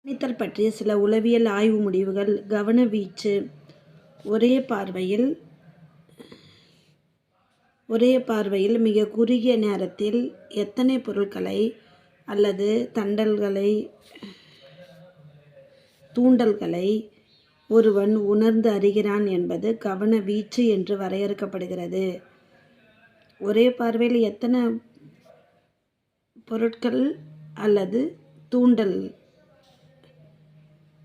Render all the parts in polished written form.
கவனித்தல் பற்றிய சில உளவியல் ஆய்வு முடிவுகள். கவனவீச்சு ஒரே பார்வையில் மிக குறுகிய நேரத்தில் எத்தனை பொருட்களை அல்லது தூண்டல்களை ஒருவன் உணர்ந்து அறிகிறான் என்பது கவனவீச்சு என்று வரையறுக்கப்படுகிறது. ஒரே பார்வையில் எத்தனை பொருட்கள் அல்லது தூண்டல்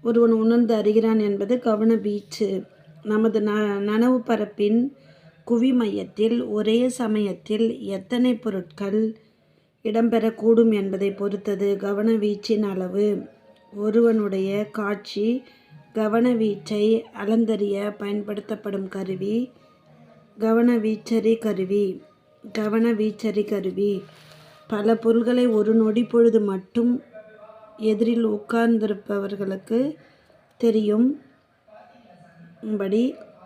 ஒருவன் உணர்ந்து அறிகிறான் என்பது கவனவீச்சு. நமது நனவு பரப்பின் குவிமையத்தில் ஒரே சமயத்தில் எத்தனை பொருட்கள் இடம்பெறக்கூடும் என்பதை பொறுத்தது கவனவீச்சின் அளவு. ஒருவனுடைய காட்சி கவனவீச்சை அளந்தறிய பயன்படுத்தப்படும் கருவி கவனவீச்சரி கருவி. பல பொருள்களை ஒரு நொடி பொழுது மட்டும் எதிரில் உட்கார்ந்திருப்பவர்களுக்கு தெரியும்படி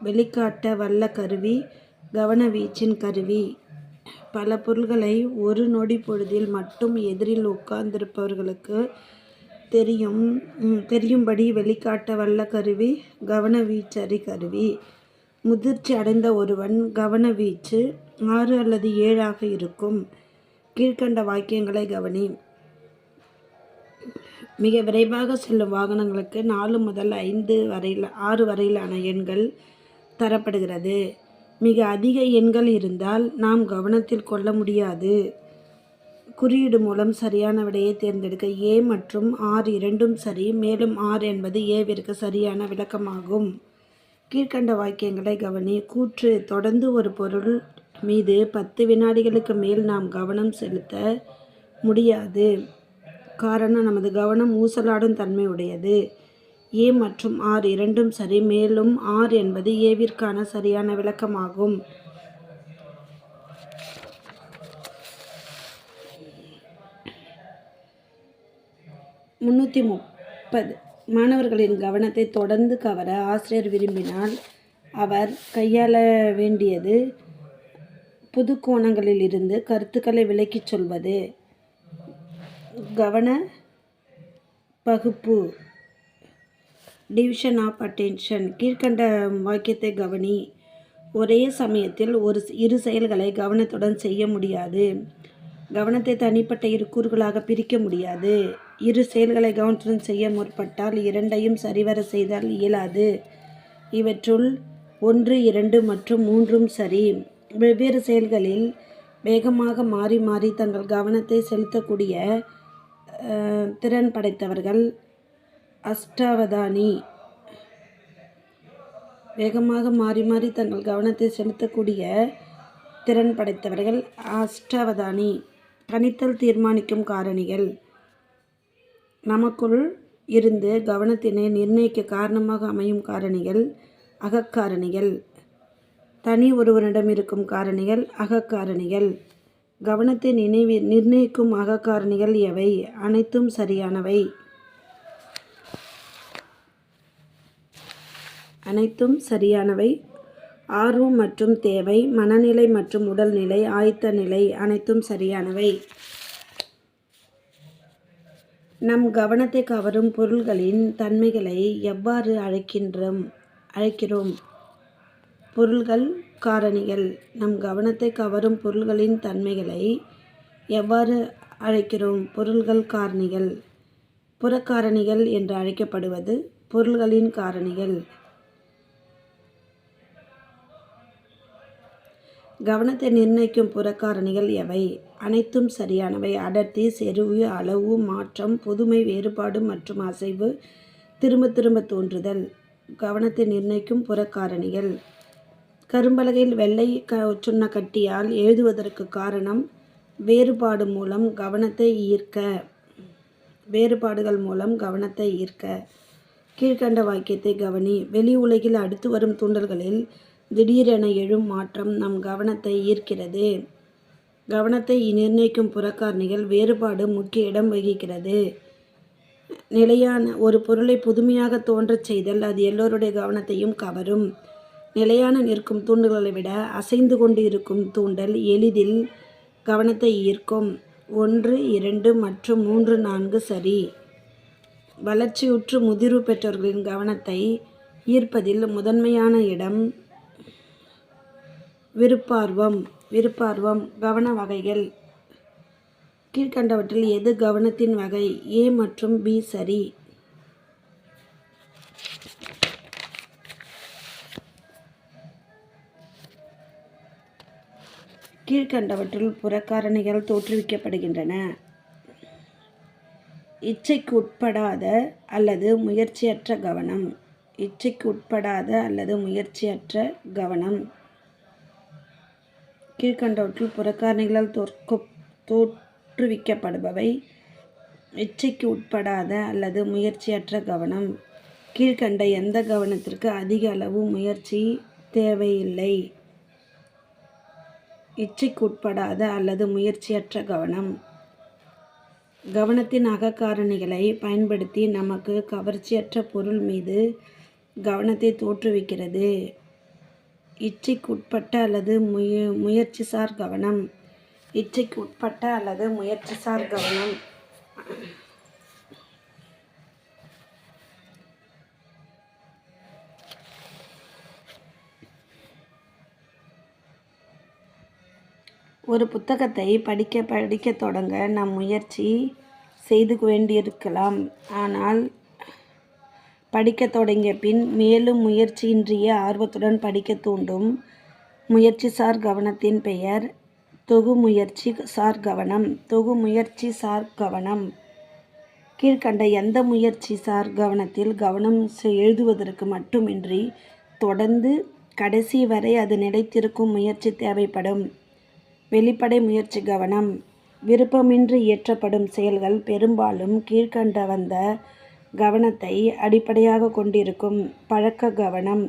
வெளிக்காட்ட வல்ல கருவி கவனவீச்சின் கருவி. பல பொருள்களை ஒரு நொடி பொழுதில் மட்டும் எதிரில் உட்கார்ந்திருப்பவர்களுக்கு தெரியும்படி வெளிக்காட்ட வல்ல கருவி கவனவீச்சரி கருவி. முதிர்ச்சி அடைந்த ஒருவன் கவனவீச்சு 6 அல்லது 7 இருக்கும். கீழ்கண்ட வாக்கியங்களை கவனி. மிக விரைவாக செல்லும் வாகனங்களுக்கு 4 முதல் 6 வரையிலான எண்கள் தரப்படுகிறது. மிக அதிக எண்கள் இருந்தால் நாம் கவனத்தில் கொள்ள முடியாது. குறியீடு மூலம் சரியான விடையை தேர்ந்தெடுக்க. A மற்றும் R இரண்டும் சரி, மேலும் R என்பது Aவிற்கு சரியான விளக்கமாகும். கீழ்கண்ட வாக்கியங்களை கவனி. கூற்று: தொடர்ந்து ஒரு பொருள் மீது 10 வினாடிகளுக்கு மேல் நாம் கவனம் செலுத்த முடியாது. காரணம், நமது கவனம் ஊசலாடும் தன்மை உடையது. A மற்றும் R இரண்டும் சரி, மேலும் R என்பது Aவிற்கான சரியான விளக்கமாகும். மாணவர்களின் கவனத்தை தொடர்ந்து கவர ஆசிரியர் விரும்பினால் அவர் கையாள வேண்டியது புது கோணங்களில் இருந்து கருத்துக்களை விளக்கிச் சொல்வது. கவன பகுப்பு டிவிஷன் ஆஃப் அட்டென்ஷன். கீழ்கண்ட வாக்கியத்தை கவனி. ஒரே சமயத்தில் இரு செயல்களை கவனத்துடன் செய்ய முடியாது. கவனத்தை தனிப்பட்ட இரு கூறுகளாக பிரிக்க முடியாது. இரு செயல்களை கவனத்துடன் செய்ய முற்பட்டால் இரண்டையும் சரிவர செய்தால் இயலாது. இவற்றுள் 1, 2 மற்றும் 3 சரி. வெவ்வேறு செயல்களில் வேகமாக மாறி மாறி தங்கள் கவனத்தை செலுத்தக்கூடிய திறன் படைத்தவர்கள் அஷ்டாவதானி. வேகமாக மாறி மாறி தங்கள் கவனத்தை செலுத்தக்கூடிய திறன் படைத்தவர்கள் அஷ்டாவதானி. கணித்தல் தீர்மானிக்கும் காரணிகள். நமக்குள் இருந்து கவனத்தினை நிர்ணயிக்க காரணமாக அமையும் காரணிகள் அகக்காரணிகள். தனி ஒருவனிடம் இருக்கும் காரணிகள் அகக்காரணிகள். கவனத்தை நிர்ணயிக்கும் அகக்காரணிகள் எவை? அனைத்தும் சரியானவை. ஆர்வம் மற்றும் தேவை, மனநிலை மற்றும் உடல்நிலை, ஆயத்த நிலை அனைத்தும் சரியானவை. நம் கவனத்தை கவரும் பொருள்களின் தன்மைகளை எவ்வாறு அழைக்கிறோம்? பொருள்கள் காரணிகள். நம் கவனத்தை கவரும் பொருள்களின் தன்மைகளை எவ்வாறு அழைக்கிறோம்? பொருள்கள் காரணிகள். புறக்காரணிகள் என்று அழைக்கப்படுவது பொருள்களின் காரணிகள். கவனத்தை நிர்ணயிக்கும் புறக்காரணிகள் எவை? அனைத்தும் சரியானவை. அடர்த்தி, செறிவு, அளவு, மாற்றம், புதுமை, வேறுபாடு மற்றும் அசைவு, திரும்ப திரும்ப தோன்றுதல் கவனத்தை நிர்ணயிக்கும் புறக்காரணிகள். கரும்பலகையில் வெள்ளை சுண்ண கட்டியால் எழுதுவதற்கு காரணம் வேறுபாடுகள் மூலம் கவனத்தை ஈர்க்க. கீழ்கண்ட வாக்கியத்தை கவனி. வெளி உலகில் அடுத்து வரும் தூண்டல்களில் திடீரென எழும் மாற்றம் நம் கவனத்தை ஈர்க்கிறது. கவனத்தை நிர்ணயிக்கும் புறக்காரணிகள். வேறுபாடு முக்கிய இடம் வகிக்கிறது. நிலையான ஒரு பொருளை புதுமையாக தோன்றச் செய்தல் அது எல்லோருடைய கவனத்தையும் கவரும். நிலையான நிற்கும் தூண்டுகளை விட அசைந்து கொண்டு இருக்கும் தூண்டல் எளிதில் கவனத்தை ஈர்க்கும். 1, 2 மற்றும் 3, 4 சரி. வளர்ச்சியுற்று முதிர்வு பெற்றோர்களின் கவனத்தை ஈர்ப்பதில் முதன்மையான இடம் விருப்பார்வம். கவன வகைகள். கீழ்கண்டவற்றில் எது கவனத்தின் வகை? ஏ மற்றும் பி சரி. கீழ்கண்டவற்றில் புறக்காரணிகள் தோற்றுவிக்கப்படுகின்றன. இச்சைக்கு உட்படாத அல்லது முயற்சியற்ற கவனம். இச்சைக்கு உட்படாத அல்லது முயற்சியற்ற கவனம். கீழ்கண்டவற்றில் புறக்காரணிகளால் தோற்றுவிக்கப்படுபவை. இச்சைக்கு உட்படாத அல்லது முயற்சியற்ற கவனம். கீழ்கண்ட எந்த கவனத்திற்கு அதிக அளவு முயற்சி தேவையில்லை? இச்சைக்கு உட்படாத அல்லது முயற்சியற்ற கவனம். கவனத்தின் அகக்காரணிகளை பயன்படுத்தி நமக்கு கவர்ச்சியற்ற பொருள் மீது கவனத்தை தோற்றுவிக்கிறது. இச்சைக்கு உட்பட்ட அல்லது முயற்சிசார் கவனம். இச்சைக்கு உட்பட்ட அல்லது முயற்சிசார் கவனம். ஒரு புத்தகத்தை படிக்க தொடங்க நாம் முயற்சி செய்து வேண்டியிருக்கலாம். ஆனால் படிக்க தொடங்கிய பின் மேலும் முயற்சியின்றியே ஆர்வத்துடன் படிக்க தூண்டும் முயற்சிசார் கவனத்தின் பெயர் தொகுமுயற்சி சார் கவனம். தொகுமுயற்சிசார் கவனம். கீழ்கண்ட எந்த முயற்சிசார் கவனத்தில் கவனம் எழுதுவதற்கு மட்டுமின்றி தொடர்ந்து கடைசி வரை அது நிலைத்திருக்கும் முயற்சி தேவைப்படும்? வெளிப்படை முயற்சி கவனம். விருப்பமின்றி இயற்றப்படும் செயல்கள் பெரும்பாலும் கீழ்கண்ட வந்த கவனத்தை அடிப்படையாக கொண்டிருக்கும். பழக்க கவனம்.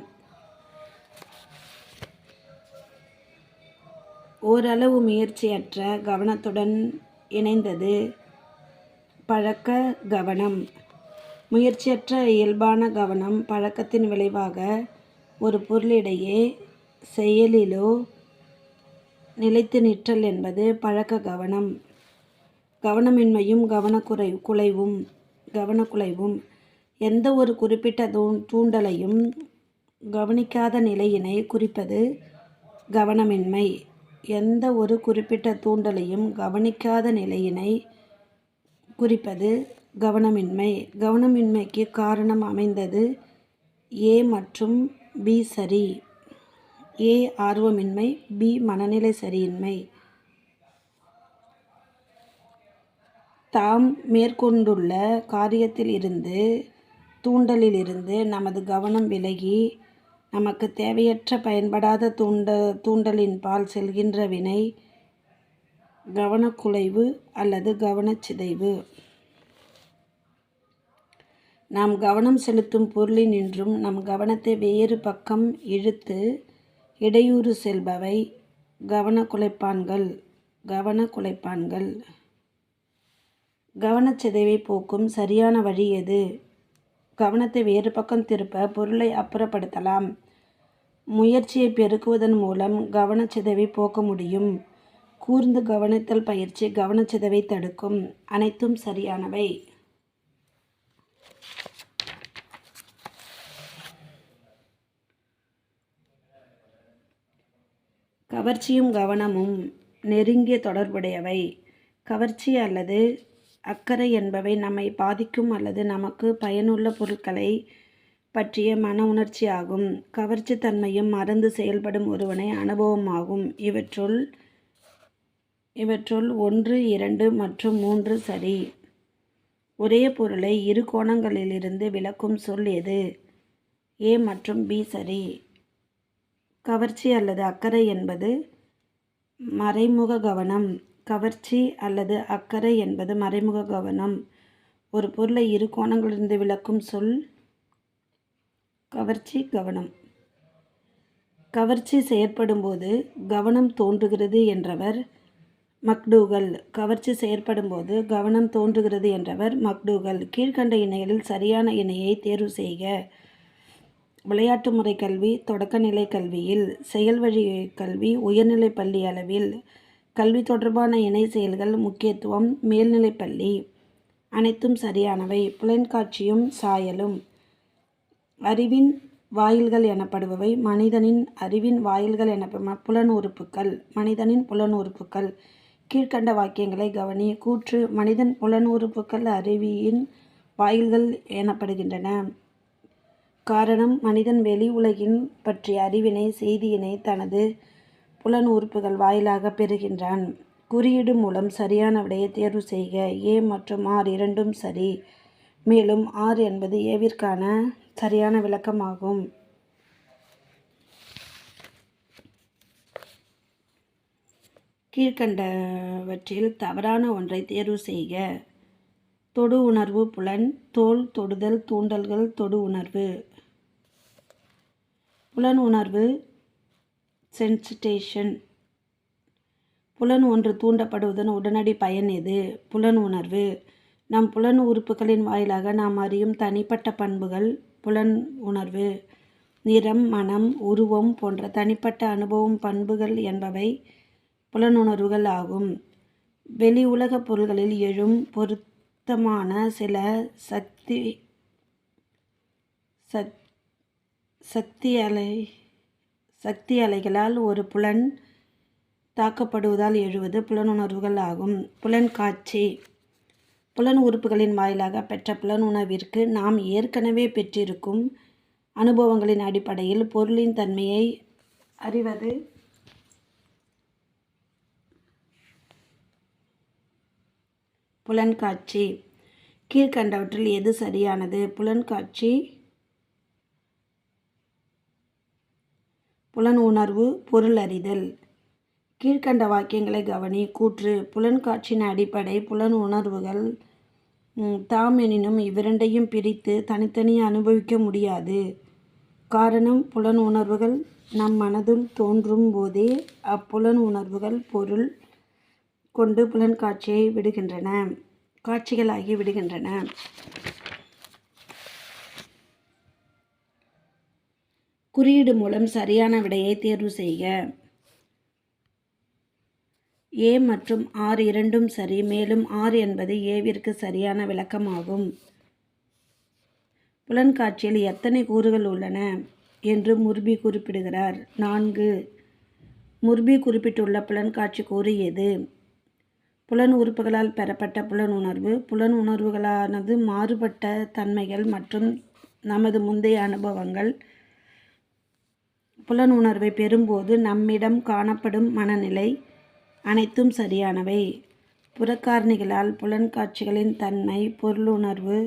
ஓரளவு முயற்சியற்ற கவனத்துடன் இணைந்தது பழக்க கவனம். முயற்சியற்ற இயல்பான கவனம் பழக்கத்தின் விளைவாக ஒரு பொருளிடையே செயலிலோ நிலைத்து நிற்றல் என்பது பழக்க கவனம். கவனமின்மையும் கவனக்குலைவும். எந்த ஒரு குறிப்பிட்ட தூண்டலையும் கவனிக்காத நிலையினை குறிப்பது கவனமின்மை. எந்த ஒரு குறிப்பிட்ட தூண்டலையும் கவனிக்காத நிலையினை குறிப்பது கவனமின்மை. கவனமின்மைக்கு காரணம் அமைந்தது ஏ மற்றும் பி சரி. ஏ ஆர்வமின்மை, பி மனநிலை சரியின்மை. தாம் மேற்கொண்டுள்ள காரியத்தில் இருந்து தூண்டலிலிருந்து நமது கவனம் விலகி நமக்கு தேவையற்ற பயன்படாத தூண்டலின்பால் செல்கின்ற வினை கவனக்குலைவு அல்லது கவனச்சிதைவு. நாம் கவனம் செலுத்தும் பொருளினின்றும் நம் கவனத்தை வேறு பக்கம் இழுத்து இடையூறு செல்பவை கவனக்குலைப்பான்கள். கவனச்சிதைவை போக்கும் சரியான வழி எது? கவனத்தை வேறு பக்கம் திருப்ப பொருளை அப்புறப்படுத்தலாம். முயற்சியை பெருக்குவதன் மூலம் கவனச்சிதைவை போக்க முடியும். கூர்ந்து கவனித்தல் பயிற்சி கவனச்சிதைவை தடுக்கும். அனைத்தும் சரியானவை. கவர்ச்சியும் கவனமும் நெருங்கிய தொடர்புடையவை. கவர்ச்சி அல்லது அக்கறை என்பவை நம்மை பாதிக்கும் அல்லது நமக்கு பயனுள்ள பொருட்களை பற்றிய மன உணர்ச்சி ஆகும். கவர்ச்சி தன்மையும் மறந்து செயல்படும் ஒருவனை அனுபவமாகும். இவற்றுள் 1, 2 மற்றும் 3 சரி. ஒரே பொருளை இரு கோணங்களிலிருந்து விளக்கும் சொல் எது? ஏ மற்றும் பி சரி. கவர்ச்சி அல்லது அக்கறை என்பது மறைமுக கவனம். கவர்ச்சி அல்லது அக்கறை என்பது மறைமுக கவனம். ஒரு பொருளை இரு கோணங்களிலிருந்து விளக்கும் சொல் கவர்ச்சி கவனம். கவர்ச்சி செயற்படும்போது கவனம் தோன்றுகிறது என்றவர் மக்டூகல். கவர்ச்சி செயற்படும்போது கவனம் தோன்றுகிறது என்றவர் மக்டூகல். கீழ்கண்ட இணைகளில் சரியான இணையை தேர்வு செய்க. விளையாட்டு முறை கல்வி தொடக்கநிலை கல்வியில், செயல்வழி கல்வி உயர்நிலைப் பள்ளி அளவில், கல்வி தொடர்பான இணை செயல்கள் முக்கியத்துவம் மேல்நிலைப்பள்ளி. அனைத்தும் சரியானவை. புலன்காட்சியும் சாயலும். அறிவின் வாயில்கள் எனப்படுபவை மனிதனின் அறிவின் வாயில்கள் எனப்படும் புலன் உறுப்புக்கள். மனிதனின் புலன் உறுப்புக்கள். கீழ்கண்ட வாக்கியங்களை கவனி. கூற்று: மனிதன் புலன் உறுப்புக்கள் அறிவியின் வாயில்கள் எனப்படுகின்றன. காரணம்: மனிதன் வெளி உலகின் பற்றிய அறிவினை, செய்தியினை தனது புலன் உறுப்புகள் வாயிலாக பெறுகின்றான். குறியீடு மூலம் சரியான விடையை தேர்வு செய்க. ஏ மற்றும் ஆர் இரண்டும் சரி, மேலும் ஆர் என்பது ஏவிற்கான சரியான விளக்கமாகும். கீழ்கண்டவற்றில் தவறான ஒன்றை தேர்வு செய்க. தொடு உணர்வு புலன். தோல் தொடுதல், தூண்டல்கள் தொடு உணர்வு. புலன் உணர்வு சென்சிட்டேஷன். புலன் ஒன்று தூண்டப்படுவதன் உடனடி பயன் எது? புலன் உணர்வு. நம் புலன் உறுப்புகளின் வாயிலாக நாம் அறியும் தனிப்பட்ட பண்புகள் புலன் உணர்வு. நிறம், மனம், உருவம் போன்ற தனிப்பட்ட அனுபவம் பண்புகள் என்பவை புலனுணர்வுகள் ஆகும். வெளி உலக பொருள்களில் எழும் பொருத்தமான சில சக்தி அலைகளால் ஒரு புலன் தாக்கப்படுவதால் எழுவது புலனுணர்வுகள் ஆகும். புலன் காட்சி. புலன் உறுப்புகளின் வாயிலாக பெற்ற புலன் உணர்விற்கு நாம் ஏற்கனவே பெற்றிருக்கும் அனுபவங்களின் அடிப்படையில் பொருளின் தன்மையை அறிவது புலன்காட்சி. கீழ்கண்டவற்றில் எது சரியானது? புலன்காட்சி, புலன் உணர்வு, பொருள் அறிதல். கீழ்கண்ட வாக்கியங்களை கவனி. கூற்று: புலன்காட்சியின் அடிப்படை புலன் உணர்வுகள் தாம் எனினும் இவ்விரண்டையும் பிரித்து தனித்தனியே அனுபவிக்க முடியாது. காரணம்: புலன் உணர்வுகள் நம் மனதுள் தோன்றும் போதே அப்புலன் உணர்வுகள் பொருள் கொண்டு காட்சிகளாகி விடுகின்றன. குறியீடு மூலம் சரியான விடையை தேர்வு செய்க. ஏ மற்றும் ஆர் இரண்டும் சரி, மேலும் ஆர் என்பது ஏவிற்கு சரியான விளக்கமாகும். புலன்காட்சியில் எத்தனை கூறுகள் உள்ளன என்று முர்பி குறிப்பிடுகிறார்? 4. முர்பி குறிப்பிட்டுள்ள புலன்காட்சி கூறு எது? புலன் உறுப்புகளால் பெறப்பட்ட புலன் உணர்வு. புலன் உணர்வுகளானது மாறுபட்ட தன்மைகள் மற்றும் நமது முந்தைய அனுபவங்கள். புலன் உணர்வை பெறும்போது நம்மிடம் காணப்படும் மனநிலை. அனைத்தும் சரியானவை. புறக்காரணிகளால் புலன்காட்சிகளின் தன்மை, பொருளுணர்வு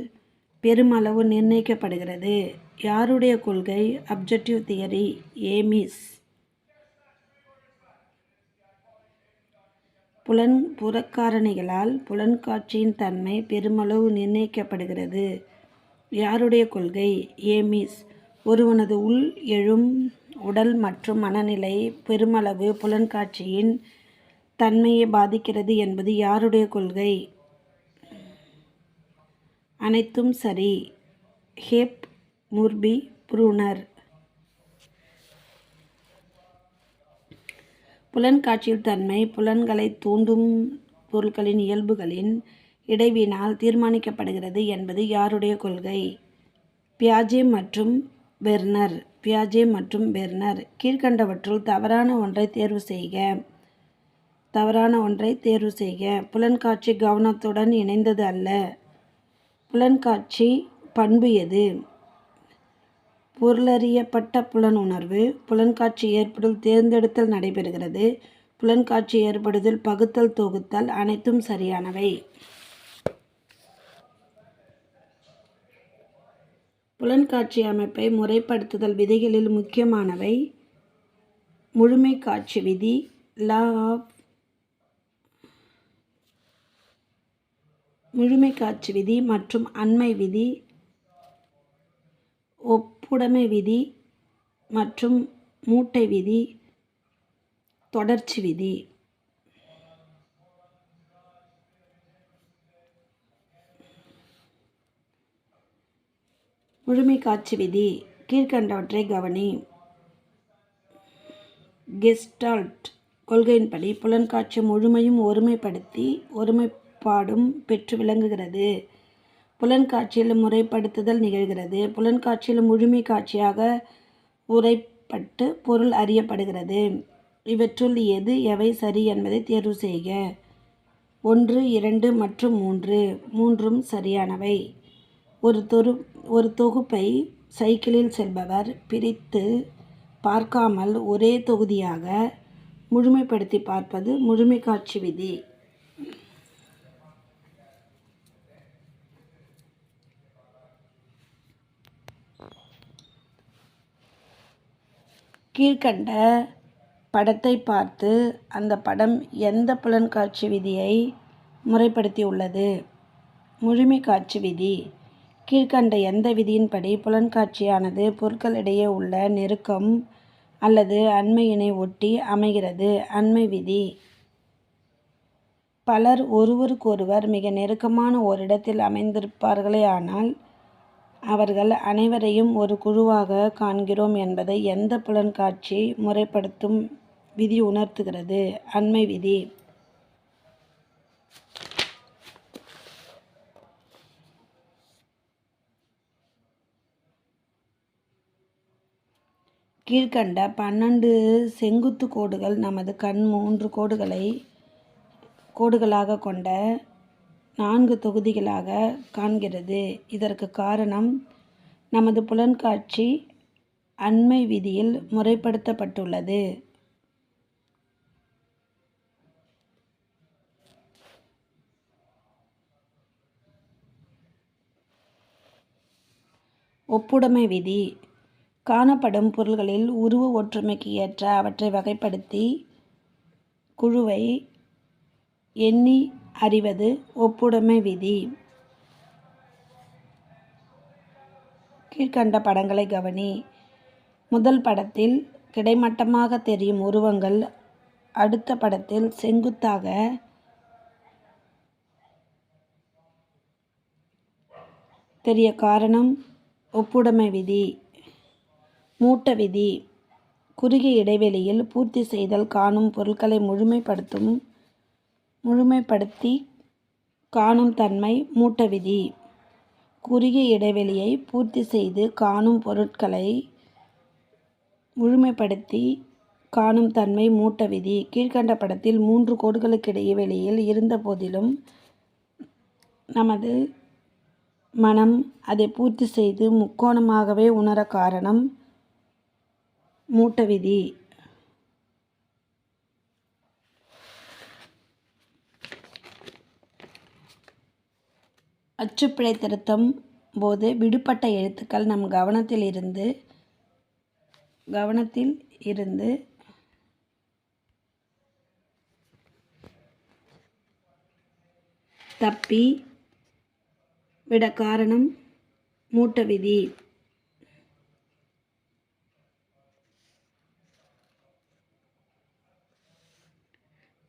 பெருமளவு நிர்ணயிக்கப்படுகிறது. யாருடைய கொள்கை? Objective theory, ஏமிஸ். புறக்காரணிகளால் புலன்காட்சியின் தன்மை பெருமளவு நிர்ணயிக்கப்படுகிறது. யாருடைய கொள்கை? ஏமிஸ். ஒருவனது உள் எழும் உடல் மற்றும் மனநிலை பெருமளவு புலன்காட்சியின் தன்மையை பாதிக்கிறது என்பது யாருடைய கொள்கை? அனைத்தும் சரி. ஹெப், முர்பி, ப்ரூனர். புலன்காட்சியின் தன்மை புலன்களை தூண்டும் பொருட்களின் இயல்புகளின் இடைவினால் தீர்மானிக்கப்படுகிறது என்பது யாருடைய கொள்கை? பியாஜே மற்றும் பெர்னர். கீழ்கண்டவற்றுள் தவறான ஒன்றை தேர்வு செய்க. புலன்காட்சி கவனத்துடன் இணைந்தது அல்ல. புலன்காட்சி பண்பு எது? பொருளறியப்பட்ட புலன் உணர்வு. புலன்காட்சி ஏற்படுதல் தேர்ந்தெடுத்தல் நடைபெறுகிறது. புலன்காட்சி ஏற்படுதல் பகுத்தல் தொகுத்தல். அனைத்தும் சரியானவை. புலன்காட்சி அமைப்பை முறைப்படுத்துதல் விதிகளில் முக்கியமானவை: முழுமை காட்சி விதி, லா ஆஃப் முழுமை காட்சி விதி மற்றும் அண்மை விதி, ஒப்புடைமை விதி மற்றும் மூட்டை விதி, தொடர்ச்சி விதி. முழுமை காட்சி விதி. கீழ்கண்டவற்றை கவனி. கெஸ்டால்ட் கொள்கையின்படி புலன்காட்சி முழுமையும் ஒருமைப்பாடும் பெற்று விளங்குகிறது. புலன்காட்சியில் முறைப்படுத்துதல் நிகழ்கிறது. புலன்காட்சியில் முழுமை காட்சியாக உரைப்பட்டு பொருள் அறியப்படுகிறது. இவற்றுள் எவை சரி என்பதை தேர்வு செய்க. 1, 2 மற்றும் 3 மூன்றும் சரியானவை. ஒரு தொகுப்பை சைக்கிளில் செல்பவர் பிரித்து பார்க்காமல் ஒரே தொகுதியாக முழுமைப்படுத்தி பார்ப்பது முழுமை காட்சி விதி. கீழ்கண்ட படத்தை பார்த்து அந்த படம் எந்த புலன்காட்சி விதியை முறைப்படுத்தியுள்ளது? முழுமை காட்சி விதி. கீழ்கண்ட எந்த விதியின்படி புலன்காட்சியானது பொருட்களிடையே உள்ள நெருக்கம் அல்லது அண்மையினை ஒட்டி அமைகிறது? அண்மை விதி. பலர் ஒருவருக்கொருவர் மிக நெருக்கமான ஓரிடத்தில் அமைந்திருப்பார்களேயானால் அவர்கள் அனைவரையும் ஒரு குழுவாக காண்கிறோம் என்பதை எந்த புலன்காட்சி முறைப்படுத்தும் விதி உணர்த்துகிறது? அண்மை விதி. கீழ்கண்ட 12 செங்குத்து கோடுகள் நமது கண் 3 கோடுகளாக கொண்ட 4 தொகுதிகளாக காண்கிறது. இதற்கு காரணம் நமது புலன்காட்சி அண்மை விதியில் முறைப்படுத்தப்பட்டுள்ளது. ஒப்புடைமை விதி. காணப்படும் பொருள்களில் உருவ ஒற்றுமைக்கு ஏற்ற அவற்றை வகைப்படுத்தி குழுவை எண்ணி அறிவது ஒப்புடைமை விதி. கீழ்கண்ட படங்களை கவனி. முதல் படத்தில் கிடைமட்டமாக தெரியும் உருவங்கள் அடுத்த படத்தில் செங்குத்தாக தெரிய காரணம் ஒப்புடைமை விதி. மூட்ட விதி. குறுகிய இடைவெளியில் பூர்த்தி செய்தல் காணும் பொருட்களை முழுமைப்படுத்தி காணும் தன்மை மூட்ட விதி. குறுகிய இடைவெளியை பூர்த்தி செய்து காணும் பொருட்களை முழுமைப்படுத்தி காணும் தன்மை மூட்ட விதி. கீழ்கண்ட படத்தில் 3 கோடுகளுக்கு இடைவெளியில் இருந்த போதிலும் நமது மனம் அதை பூர்த்தி செய்து முக்கோணமாகவே உணர காரணம் மூட்ட விதி. அச்சுப்பிழை திருத்தம் போது விடுபட்ட எழுத்துக்கள் நம் கவனத்தில் இருந்து தப்பி விட காரணம் மூட்ட விதி.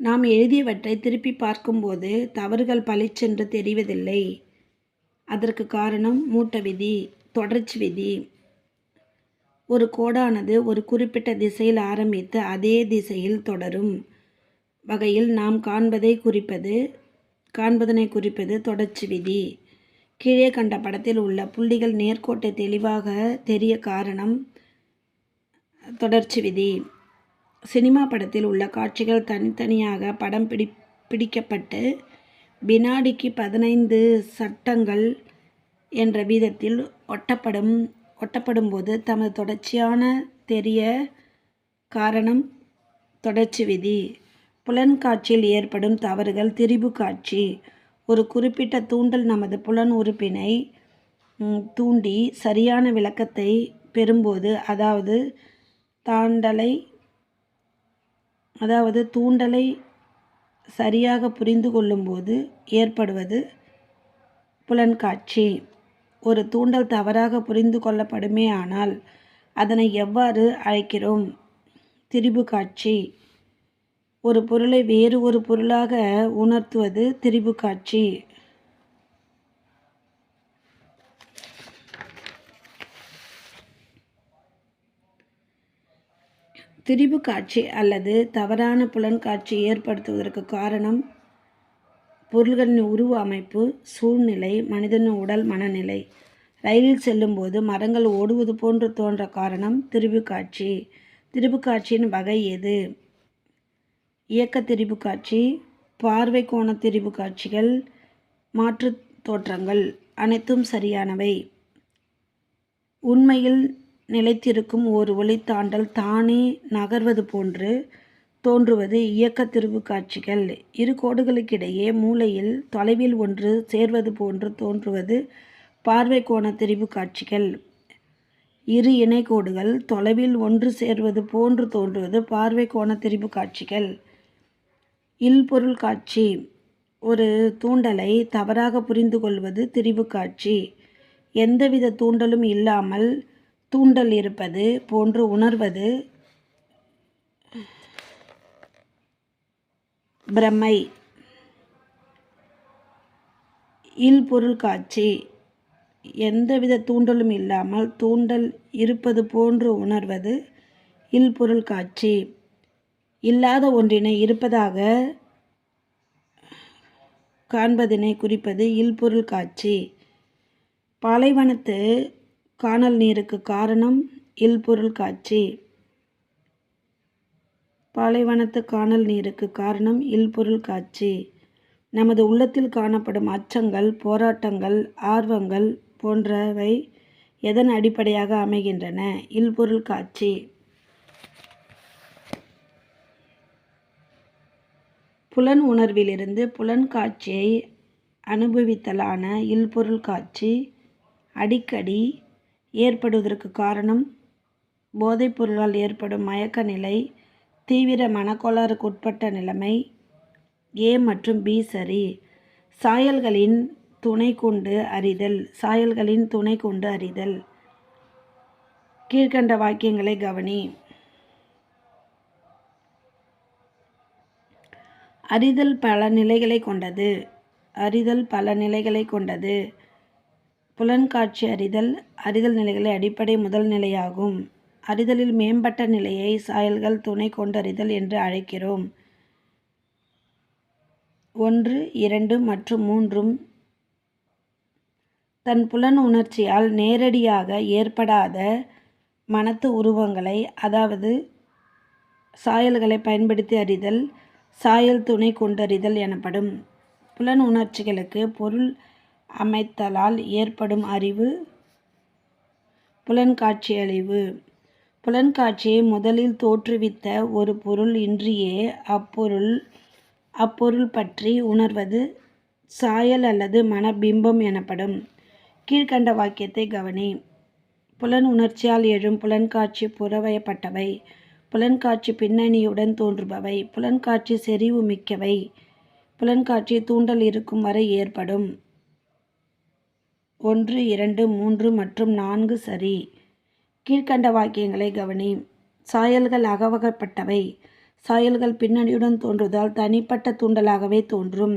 நாம் எழுதியவற்றை திருப்பி பார்க்கும்போது தவறுகள் பளிச்சென்று தெரிவதில்லை. அதற்கு காரணம் மூட்ட விதி. தொடர்ச்சி விதி. ஒரு கோடானது ஒரு குறிப்பிட்ட திசையில் ஆரம்பித்து அதே திசையில் தொடரும் வகையில் நாம் காண்பதனை குறிப்பது தொடர்ச்சி விதி. கீழே கண்ட படத்தில் உள்ள புள்ளிகள் நேர்கோட்டை தெளிவாக தெரிய காரணம் தொடர்ச்சி விதி. சினிமா படத்தில் உள்ள காட்சிகள் தனித்தனியாக படம் பிடிக்கப்பட்டு வினாடிக்கு 15 சட்டங்கள் என்ற வீதத்தில் ஒட்டப்படும் போது தமது தொடர்ச்சியான தெரிய காரணம் தொடர்ச்சி விதி. புலன்காட்சியில் ஏற்படும் தவறுகள் திரிபு காட்சி. ஒரு குறிப்பிட்ட தூண்டல் நமது புலன் உறுப்பினை தூண்டி சரியான விளக்கத்தை பெறும்போது தூண்டலை சரியாக புரிந்து கொள்ளும்போது ஏற்படுவது புலன்காட்சி. ஒரு தூண்டல் தவறாக புரிந்து கொள்ளப்படுமே ஆனால் அதனை எவ்வாறு அழைக்கிறோம்? திரிபு காட்சி. ஒரு பொருளை வேறு ஒரு பொருளாக உணர்த்துவது திரிபு காட்சி. திரிபு காட்சி அல்லது தவறான புலன்காட்சி ஏற்படுத்துவதற்கு காரணம் பொருள்களின் உருவ அமைப்பு, சூழ்நிலை, மனிதனின் உடல், மனநிலை. ரயிலில் செல்லும்போது மரங்கள் ஓடுவது போன்று தோன்ற காரணம் திரிபு காட்சி. திரிபு காட்சியின் வகை எது? இயக்க திரிபு காட்சி, பார்வை கோண திரிபு காட்சிகள், மாற்று தோற்றங்கள். அனைத்தும் சரியானவை. உண்மையில் நிலைத்திருக்கும் ஒரு ஒளித்தாண்டல் தானே நகர்வது போன்று தோன்றுவது இயக்க திரிபு காட்சிகள். இரு கோடுகளுக்கிடையே மூலையில் தொலைவில் ஒன்று சேர்வது போன்று தோன்றுவது பார்வை கோண திரிபு காட்சிகள். இரு இணைகோடுகள் தொலைவில் ஒன்று சேர்வது போன்று தோன்றுவது பார்வை கோண திரிபு காட்சிகள். இல்பொருள் காட்சி. ஒரு தூண்டலை தவறாக புரிந்து கொள்வது திரிபு காட்சி. எந்தவித தூண்டலும் இல்லாமல் தூண்டல் இருப்பது போன்று உணர்வது பிரமை. இல்பொருள் காட்சி. எந்தவித தூண்டலும் இல்லாமல் தூண்டல் இருப்பது போன்று உணர்வது இல்பொருள் காட்சி. இல்லாத ஒன்றினை இருப்பதாக காண்பதினை குறிப்பது இல்பொருள் காட்சி. பாலைவனத்து கானல் நீருக்கு காரணம் இல்பொருள் காட்சி. பாலைவனத்து கானல் நீருக்கு காரணம் இல்பொருள் காட்சி. நமது உள்ளத்தில் காணப்படும் அச்சங்கள், போராட்டங்கள், ஆர்வங்கள் போன்றவை எதன் அடிப்படையாக அமைகின்றன? இல்பொருள் காட்சி. புலன் உணர்விலிருந்து புலன் காட்சியை அனுபவித்தலான இல்பொருள் காட்சி அடிக்கடி ஏற்படுவதற்கு காரணம் போதைப் பொருளால் ஏற்படும் மயக்க நிலை, தீவிர மனக்கோளாறுக்கு உட்பட்ட நிலைமை. ஏ மற்றும் பி சரி. சாயல்களின் துணை கொண்டு அறிதல். சாயல்களின் துணை கொண்டு அறிதல். கீழ்கண்ட வாக்கியங்களை கவனி. அறிதல் பல நிலைகளை கொண்டது. அறிதல் பல நிலைகளை கொண்டது. புலன்காட்சி அறிதல் அறிதல் நிலைகளை அடிப்படை முதல் நிலையாகும். அறிதலில் மேம்பட்ட நிலையை சாயல்கள் துணை கொண்டறிதல் என்று அழைக்கிறோம். 1, 2 மற்றும் 3 தன் புலன் உணர்ச்சியால் நேரடியாக ஏற்படாத மனத்து உருவங்களை, அதாவது சாயல்களை பயன்படுத்தி அறிதல் சாயல் துணை கொண்டறிதல் எனப்படும். புலன் உணர்ச்சிகளுக்கு பொருள் அமைத்தலால் ஏற்படும் அறிவு புலன்காட்சி அறிவு. புலன்காட்சியை முதலில் தோற்றுவித்த ஒரு பொருள் இன்றியே அப்பொருள் பற்றி உணர்வது சாயல் அல்லது மனபிம்பம் எனப்படும். கீழ்கண்ட வாக்கியத்தை கவனி. புலன் உணர்ச்சியால் எழும் புலன்காட்சி புறவயப்பட்டவை. புலன்காட்சி பின்னணியுடன் தோன்றுபவை. புலன்காட்சி செறிவு மிக்கவை. புலன்காட்சி தூண்டல் இருக்கும் வரை ஏற்படும். 1, 2, 3 மற்றும் 4 சரி. கீழ்கண்ட வாக்கியங்களை கவனி. சாயல்கள் அகவகைப்பட்டவை. சாயல்கள் பின்னணியுடன் தோன்றுவதால் தனிப்பட்ட தூண்டலாகவே தோன்றும்.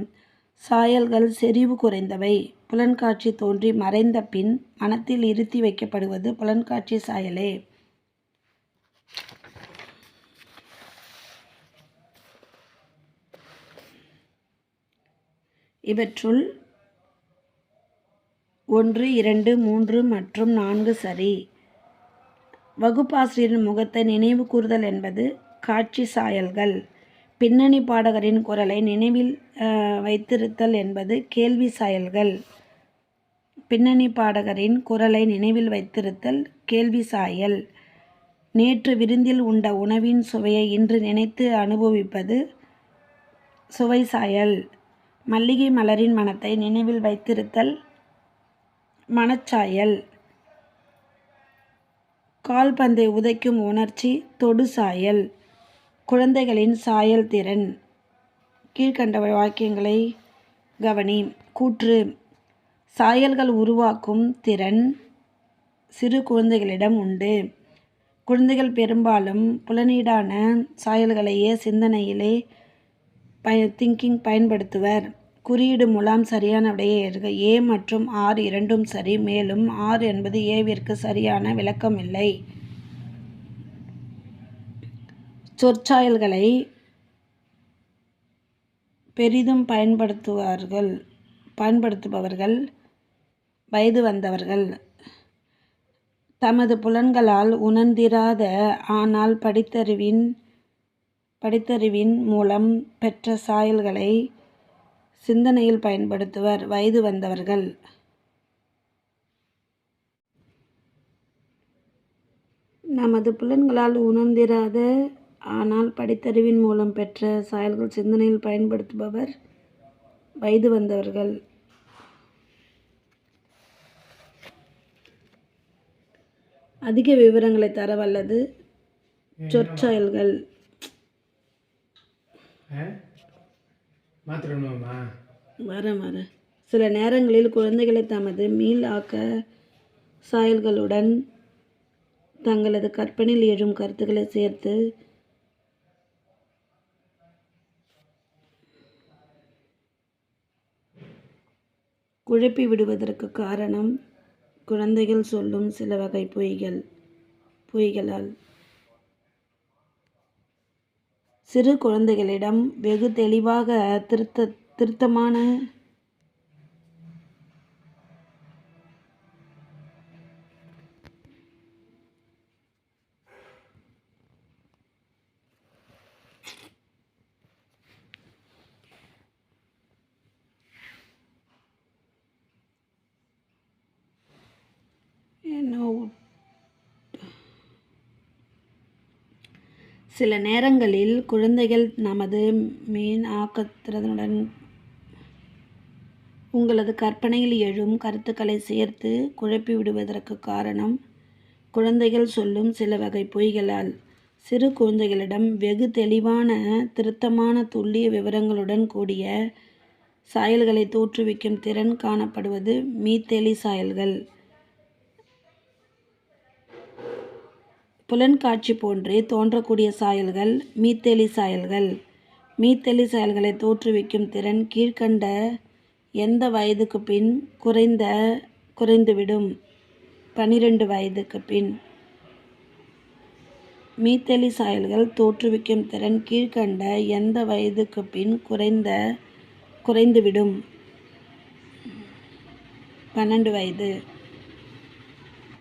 சாயல்கள் செறிவு குறைந்தவை. புலன்காட்சி தோன்றி மறைந்த பின் மனத்தில் இருத்தி வைக்கப்படுவது புலன்காட்சி சாயலே. இவற்றுள் 1, 2, 3 மற்றும் 4 சரி. வகுப்பாசிரியரின் முகத்தை நினைவு கூறுதல் என்பது காட்சி சாயல்கள். பின்னணி பாடகரின் குரலை நினைவில் வைத்திருத்தல் என்பது கேள்வி சாயல்கள். பின்னணி பாடகரின் குரலை நினைவில் வைத்திருத்தல் கேள்வி சாயல். நேற்று விருந்தில் உண்ட உணவின் சுவையை இன்று நினைத்து அனுபவிப்பது சுவை சாயல். மல்லிகை மலரின் மனத்தை நினைவில் வைத்திருத்தல் மனச்சாயல். கால்பந்தை உதைக்கும் உணர்ச்சி தொடு சாயல். குழந்தைகளின் சாயல் திறன். கீழ்கண்ட வாக்கியங்களை கவனி. கூற்று. சாயல்கள் உருவாக்கும் திறன் சிறு குழந்தைகளிடம் உண்டு. குழந்தைகள் பெரும்பாலும் புலனீடான சாயல்களையே சிந்தனையிலே திங்கிங் பயன்படுத்துவர். குறியீடு மூலம் சரியான விடையை எழுதுக. ஏ மற்றும் ஆர் இரண்டும் சரி. மேலும் ஆர் என்பது ஏவிற்கு சரியான விளக்கம் இல்லை. சொற்சாயல்களை பெரிதும் பயன்படுத்துபவர்கள் வயது வந்தவர்கள். தமது புலன்களால் உணர்ந்திராத ஆனால் படித்தறிவின் மூலம் பெற்ற சாயல்களை சிந்தனையில் பயன்படுத்துவர் வயது வந்தவர்கள். நமது புலன்களால் உணர்ந்திராத ஆனால் படித்தறிவின் மூலம் பெற்ற சாயல்கள் சிந்தனையில் பயன்படுத்துபவர் வயது வந்தவர்கள். அதிக விவரங்களை தர வல்லது சொற்சாயல்கள். சில நேரங்களில் குழந்தைகளை தமது மீள் ஆக்க சாயல்களுடன் தங்களது கற்பனையில் எழும் கருத்துக்களை சேர்த்து குழப்பி விடுவதற்கு காரணம் குழந்தைகள் சொல்லும் சில வகை பொய்களால். சிறு குழந்தைகளிடம் வெகு தெளிவாக திருத்தமான சில நேரங்களில் குழந்தைகள் நமது மீன் ஆக்கத்திறனுடன் உங்களது கற்பனையில் எழும் கருத்துக்களை சேர்த்து குழப்பி விடுவதற்கு காரணம் குழந்தைகள் சொல்லும் சில வகை பொய்களால். சிறு குழந்தைகளிடம் வெகு தெளிவான திருத்தமான துல்லிய விவரங்களுடன் கூடிய சாயல்களை தோற்றுவிக்கும் திறன் காணப்படுவது மீத்தெளி சாயல்கள். புலன்காட்சி போன்றே தோன்றக்கூடிய சாயல்கள் மீத்தெளி சாயல்கள். மீத்தெளி சாயல்களை தோற்றுவிக்கும் திறன் கீழ்கண்ட எந்த வயதுக்கு பின் குறைந்துவிடும்? 12 வயதுக்கு பின். மீத்தெளி சாயல்கள் தோற்றுவிக்கும் திறன் கீழ்கண்ட எந்த வயதுக்கு பின் குறைந்துவிடும்? 12 வயது.